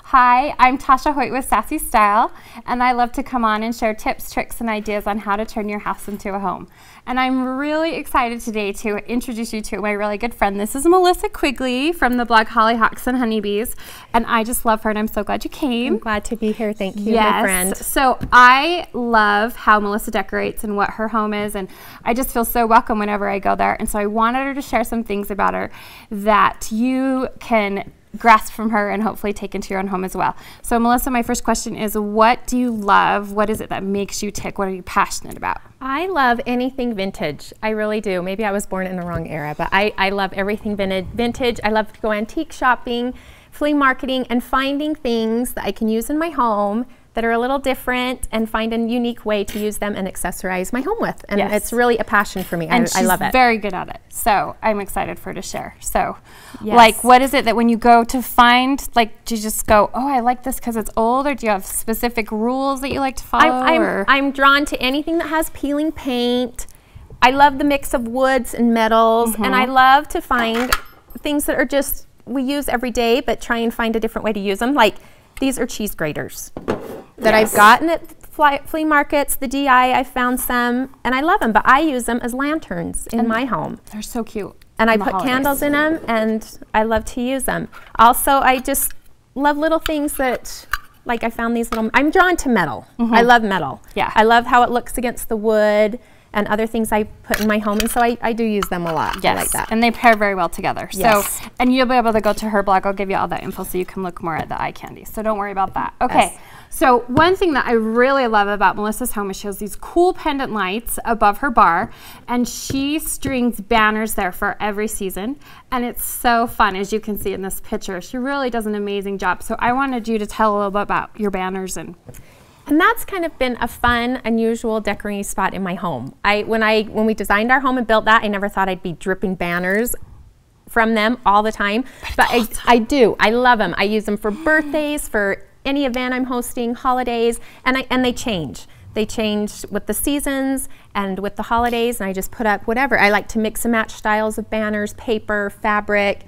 Hi, I'm Tasha Hoyt with Sassy Style, and I love to come on and share tips, tricks, and ideas on how to turn your house into a home. And I'm really excited today to introduce you to my really good friend. This is Melissa Quigley from the blog Hollyhocks and Honeybees, and I just love her, and I'm so glad you came. I'm glad to be here. Thank you, yes. my friend. So I love how Melissa decorates and what her home is, and I just feel so welcome whenever I go there. And so I wanted her to share some things about her that you can grasp from her and hopefully take into your own home as well. So Melissa, my first question is, what do you love? What is it that makes you tick? What are you passionate about? I love anything vintage. I really do. Maybe I was born in the wrong era, but I love everything vintage. I love to go antique shopping, flea marketing, and finding things that I can use in my home that are a little different and find a unique way to use them and accessorize my home with. And it's really a passion for me. And I love it. She's very good at it. So I'm excited for her to share. So like, what is it that when you go to find, like, do you just go, oh, I like this because it's old, or do you have specific rules that you like to follow? I'm drawn to anything that has peeling paint. I love the mix of woods and metals, and I love to find things that are just, we use every day, but try and find a different way to use them. Like, these are cheese graters that I've gotten at flea markets, the DI, I found some, and I love them, but I use them as lanterns in my home. They're so cute. And I put candles in them, and I love to use them. Also, I just love little things that, like I found these little, I'm drawn to metal. I love metal. Yeah. I love how it looks against the wood and other things I put in my home, and so I do use them a lot. Yes, I like that. And they pair very well together. Yes. So, and you'll be able to go to her blog. I'll give you all that info so you can look more at the eye candy. So don't worry about that. Okay. Yes. So one thing that I really love about Melissa's home is she has these cool pendant lights above her bar, and she strings banners there for every season, and it's so fun, as you can see in this picture. She really does an amazing job. So I wanted you to tell a little bit about your banners. And that's kind of been a fun, unusual decorating spot in my home. When we designed our home and built that, I never thought I'd be dripping banners from them all the time, but I do. I love them. I use them for birthdays, for any event I'm hosting, holidays, and they change. They change with the seasons and with the holidays, and I just put up whatever. I like to mix and match styles of banners, paper, fabric,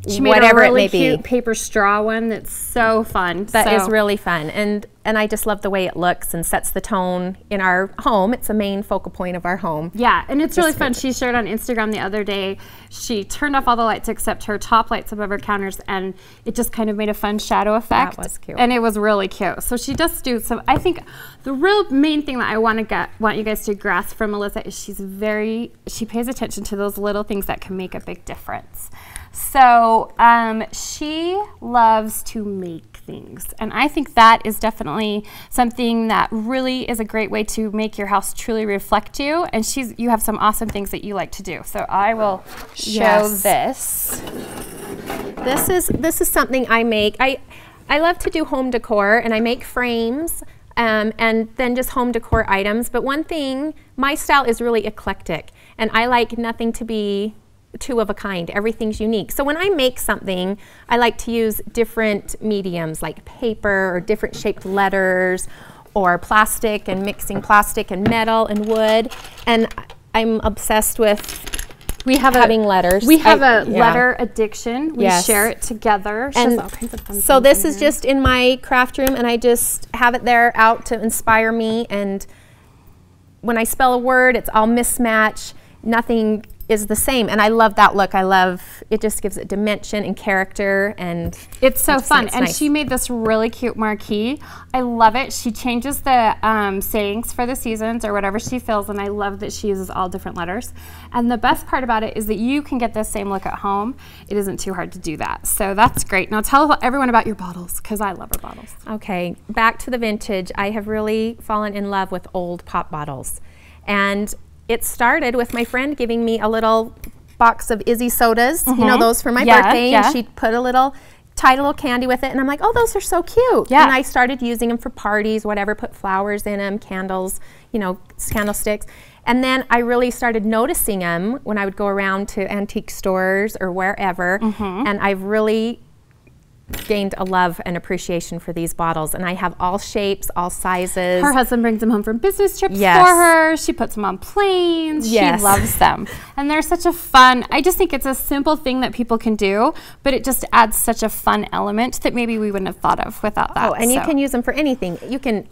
she made a really cute paper straw one that's so fun. That is really fun, and I just love the way it looks and sets the tone in our home. It's a main focal point of our home. Yeah, and it's really fun. She shared on Instagram the other day, she turned off all the lights except her top lights above her counters, and it just kind of made a fun shadow effect. That was cute. And it was really cute. So she does do some, I think the real main thing that I want you guys to grasp from Melissa is she pays attention to those little things that can make a big difference. So she loves to make things, and I think that is definitely something that really is a great way to make your house truly reflect you, and you have some awesome things that you like to do. So I will show this. This is something I make. I love to do home decor, and I make frames and then just home decor items, but one thing, my style is really eclectic, and I like nothing to be two of a kind. Everything's unique. So when I make something, I like to use different mediums like paper or different shaped letters or plastic, and mixing plastic and metal and wood. And I'm obsessed with having letters. We have a letter addiction. We share it together. And all kinds of fun so this is just in my craft room, and I just have it there out to inspire me. And when I spell a word, it's all mismatch. Nothing is the same, and I love that look. I love it, just gives it dimension and character, and it's so fun. And she made this really cute marquee. I love it. She changes the sayings for the seasons or whatever she feels, and I love that she uses all different letters. And the best part about it is that you can get this same look at home. It isn't too hard to do that, so that's great. Now tell everyone about your bottles, because I love her bottles. Okay, back to the vintage. I have really fallen in love with old pop bottles, and it started with my friend giving me a little box of Izzy sodas, you know, those for my birthday, and she put a tight little candy with it, and I'm like, oh, those are so cute. And I started using them for parties, whatever, put flowers in them, candles, you know, candlesticks. And then I really started noticing them when I would go around to antique stores or wherever, and I've really gained a love and appreciation for these bottles, and I have all shapes, all sizes. Her husband brings them home from business trips Yes. for her. She puts them on planes. Yes. She loves them. And they're such a fun, I just think it's a simple thing that people can do, but it just adds such a fun element that maybe we wouldn't have thought of without that. Oh, and you can use them for anything. You can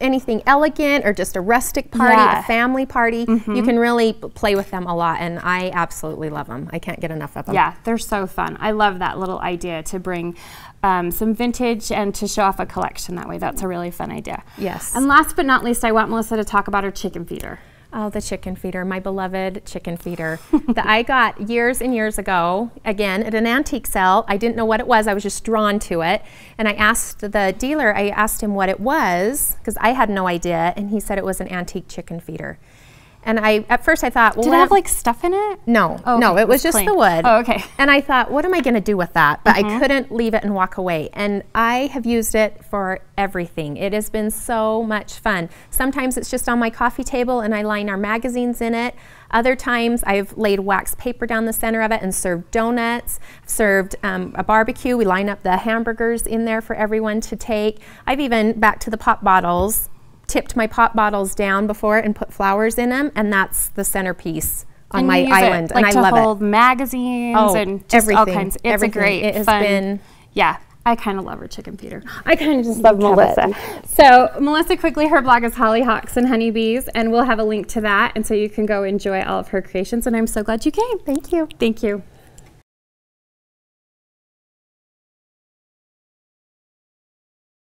anything elegant or just a rustic party, a family party. You can really play with them a lot, and I absolutely love them. I can't get enough of them. Yeah, they're so fun. I love that little idea to bring some vintage and to show off a collection that way. That's a really fun idea. Yes. And last but not least, I want Melissa to talk about her chicken feeder. Oh, the chicken feeder, my beloved chicken feeder that I got years and years ago, again, at an antique sale. I didn't know what it was. I was just drawn to it. And I asked the dealer, I asked him what it was, because I had no idea, and he said it was an antique chicken feeder. And at first I thought, well, did it have like stuff in it? No, oh, no, okay. it was just plain. the wood. Oh, okay. And I thought, what am I going to do with that? But I couldn't leave it and walk away. And I have used it for everything. It has been so much fun. Sometimes it's just on my coffee table and I line our magazines in it. Other times I've laid wax paper down the center of it and served donuts, served a barbecue. We line up the hamburgers in there for everyone to take. I've even, back to the pop bottles, tipped my pop bottles down before and put flowers in them, and that's the centerpiece on my island, and I love it. To hold magazines and just everything, all kinds. It's a great, it has fun. Been, yeah. I kind of love her chicken feeder. I kind of just love Melissa. So Melissa Quigley, her blog is Hollyhocks and Honeybees, and we'll have a link to that, and so you can go enjoy all of her creations. And I'm so glad you came. Thank you. Thank you.